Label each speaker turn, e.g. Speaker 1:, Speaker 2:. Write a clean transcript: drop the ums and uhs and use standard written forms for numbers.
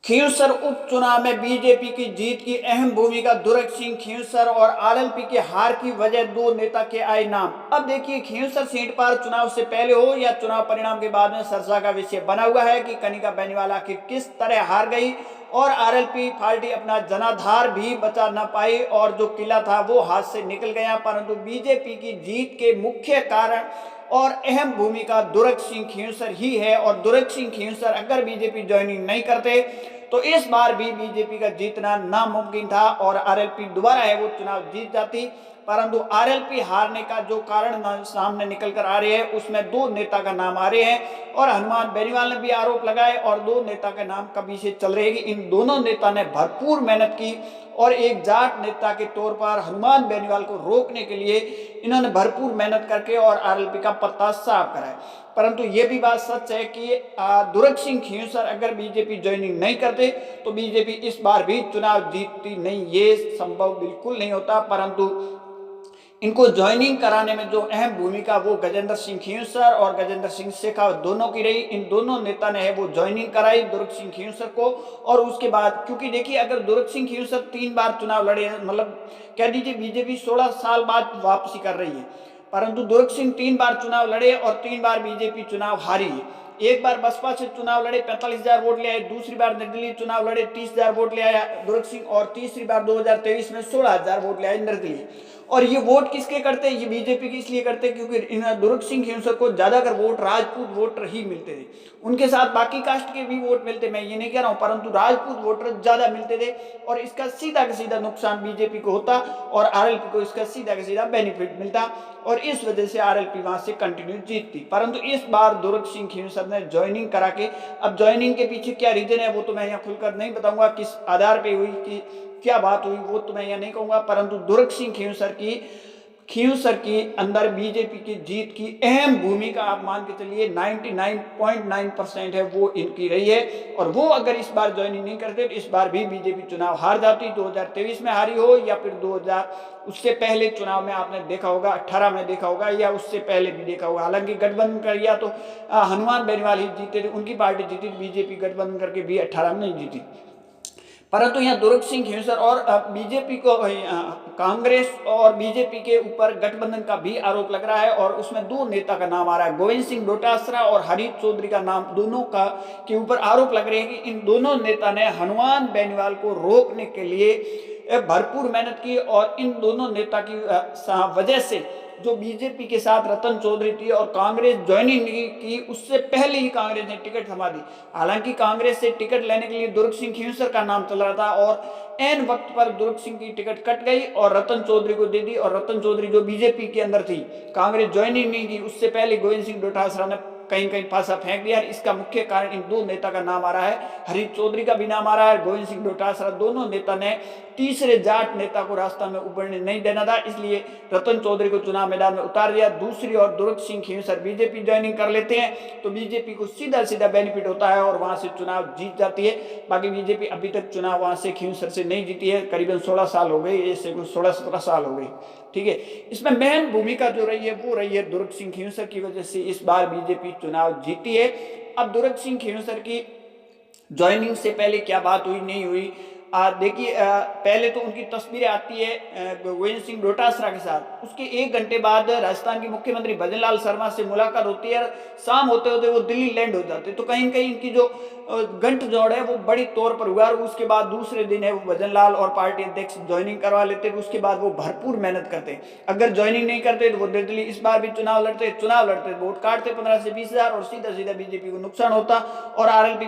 Speaker 1: खींवसर उपचुनाव में बीजेपी की जीत की अहम भूमिका। दुर्ग सिंह खींवसर और आरएलपी के हार की वजह दो नेता के आए नाम। अब देखिए, खींवसर सीट पर चुनाव से पहले हो या चुनाव परिणाम के बाद में चर्चा का विषय बना हुआ है कि कनिका बेनीवाल आखिर किस तरह हार गई और आरएलपी पार्टी अपना जनाधार भी बचा न पाई और जो किला था वो हाथ से निकल गया। परंतु बीजेपी की जीत के मुख्य कारण और अहम भूमिका दुर्ग सिंह खींवसर ही है। और दुर्ग सिंह खींवसर अगर बीजेपी ज्वाइनिंग नहीं करते तो इस बार भी बीजेपी का जीतना नामुमकिन था और आरएलपी दोबारा है वो चुनाव जीत जाती। परंतु आरएलपी हारने का जो कारण सामने निकल कर आ रहे हैं उसमें दो नेता का नाम आ रहे हैं और हनुमान बेनीवाल ने भी आरोप लगाए और दो नेता के नाम कभी से चल रहे हैं कि इन दोनों नेता ने भरपूर मेहनत की और एक जाट नेता के तौर पर हनुमान बेनीवाल को रोकने के लिए इन्होंने भरपूर मेहनत करके और आरएलपी का पत्ता साफ कराया। परंतु ये भी बात सच है कि दुर्ग सिंह खींवसर अगर बीजेपी ज्वाइनिंग नहीं करते तो बीजेपी इस बार भी चुनाव जीतती नहीं, ये संभव बिल्कुल नहीं होता। परंतु इनको ज्वाइनिंग कराने में जो अहम भूमिका वो गजेंद्र सिंह खींवसर और गजेंद्र सिंह शेखावत दोनों की रही। इन दोनों नेता ने है वो ज्वाइनिंग कराई दुर्ग सिंह खींवसर को। और उसके बाद क्योंकि देखिए, अगर दुर्ग सिंह खींवसर 3 बार चुनाव लड़े, मतलब कह दीजिए बीजेपी 16 साल बाद वापसी कर रही है, परंतु दुर्ग सिंह 3 बार चुनाव लड़े और 3 बार बीजेपी चुनाव हारी है। एक बार बसपा से चुनाव लड़े 45,000 वोट ले आए, दूसरी बार निर्दलीय चुनाव लड़े 30,000 वोट ले आया दुर्ग सिंह और तीसरी बार 2023 में 16,000 वोट ले आए निर्दलीय। और ये वोट किसके करते हैं? ये बीजेपी की इसलिए करते हैं क्योंकि इन दुर्ग सिंह खींवसर को ज्यादातर वोट राजपूत वोटर ही मिलते थे। उनके साथ बाकी कास्ट के भी वोट मिलते, मैं ये नहीं कह रहा हूं, परंतु राजपूत वोटर ज्यादा मिलते थे और इसका सीधा का सीधा नुकसान बीजेपी को होता और आरएलपी को इसका सीधा का सीधा बेनिफिट मिलता और इस वजह से आरएलपी वहां से कंटिन्यू जीतती। परंतु इस बार दुर्ग सिंह खींवसर ने ज्वाइनिंग करा के, अब ज्वाइनिंग के पीछे क्या रीजन है वो तो मैं यहाँ खुलकर नहीं बताऊंगा, किस आधार पे हुई कि क्या बात हुई वो तो मैं यहाँ नहीं कहूंगा। परंतु दुर्ग सिंह खींवसर की अंदर बीजेपी की जीत की अहम भूमिका आप मान के चलिए 99.9% है वो इनकी रही है। और वो अगर इस बार ज्वाइनिंग नहीं करते तो इस बार भी बीजेपी चुनाव हार जाती, 2023 में हारी हो या फिर 2000 उससे पहले चुनाव में आपने देखा होगा, 18 में देखा होगा या उससे पहले भी देखा होगा। हालांकि गठबंधन कर लिया तो हनुमान बेनीवाल ही जीते थे, उनकी पार्टी जीती, बीजेपी गठबंधन करके भी 18 में नहीं जीती। परंतु यहाँ दुर्ग सिंह खींवसर और बीजेपी को कांग्रेस और बीजेपी के ऊपर गठबंधन का भी आरोप लग रहा है और उसमें दो नेता का नाम आ रहा है, गोविंद सिंह डोटासरा और हरीश चौधरी का नाम, दोनों का के ऊपर आरोप लग रहे हैं कि इन दोनों नेता ने हनुमान बेनीवाल को रोकने के लिए भरपूर मेहनत की और इन दोनों नेता की वजह से जो बीजेपी के साथ रतन चौधरी थी और कांग्रेस ज्वाइनिंग नहीं की, उससे पहले ही कांग्रेस ने टिकट थमा दी। हालांकि कांग्रेस से टिकट लेने के लिए दुर्ग सिंह खींवसर का नाम चल रहा था और एन वक्त पर दुर्ग सिंह की टिकट कट गई और रतन चौधरी को दे दी। और रतन चौधरी जो बीजेपी के अंदर थी, कांग्रेस ज्वाइनिंग नहीं की, उससे पहले गोविंद सिंह डोटासरा ने कहीं कहीं पासा फेंक दिया। इसका मुख्य कारण इन दो नेता का नाम आ रहा है, हरीश चौधरी का भी नाम आ रहा है, गोविंद सिंह डोटासरा, दोनों नेता ने तीसरे जाट नेता को रास्ता में उभरने नहीं देना था, इसलिए रतन चौधरी को चुनाव मैदान में उतार दिया। दूसरी ओर दुर्ग सिंह खींवसर बीजेपी ज्वाइनिंग कर लेते हैं तो बीजेपी को सीधा सीधा बेनिफिट होता है और वहां से चुनाव जीत जाती है। बाकी बीजेपी अभी तक चुनाव वहां से खींवसर से नहीं जीती है, करीबन 16 साल हो गए, ऐसे 16-17 साल हो गए। ठीक है, इसमें मेन भूमिका जो रही है वो रही है दुर्ग सिंह खींवसर की वजह से इस बार बीजेपी चुनाव जीती है। अब दुर्ग सिंह खींवसर की ज्वाइनिंग से पहले क्या बात हुई नहीं हुई, देखिए, पहले तो उनकी तस्वीरें आती है गोविंद सिंह डोटासरा के साथ, उसके 1 घंटे बाद राजस्थान के मुख्यमंत्री भजनलाल शर्मा से मुलाकात होती है, शाम होते होते वो दिल्ली लैंड हो जाते। तो कहीं कहीं इनकी जो गंठ जोड़ है वो बड़ी तौर पर हुआ और उसके बाद दूसरे दिन है वो भजनलाल और पार्टी अध्यक्ष ज्वाइनिंग करवा लेते, उसके बाद वो भरपूर मेहनत करते। अगर ज्वाइनिंग नहीं करते तो वो दिल्ली इस बार भी चुनाव लड़ते, वोट काटते 15 से 20 हजार और सीधा सीधा बीजेपी को नुकसान होता और आरएलपी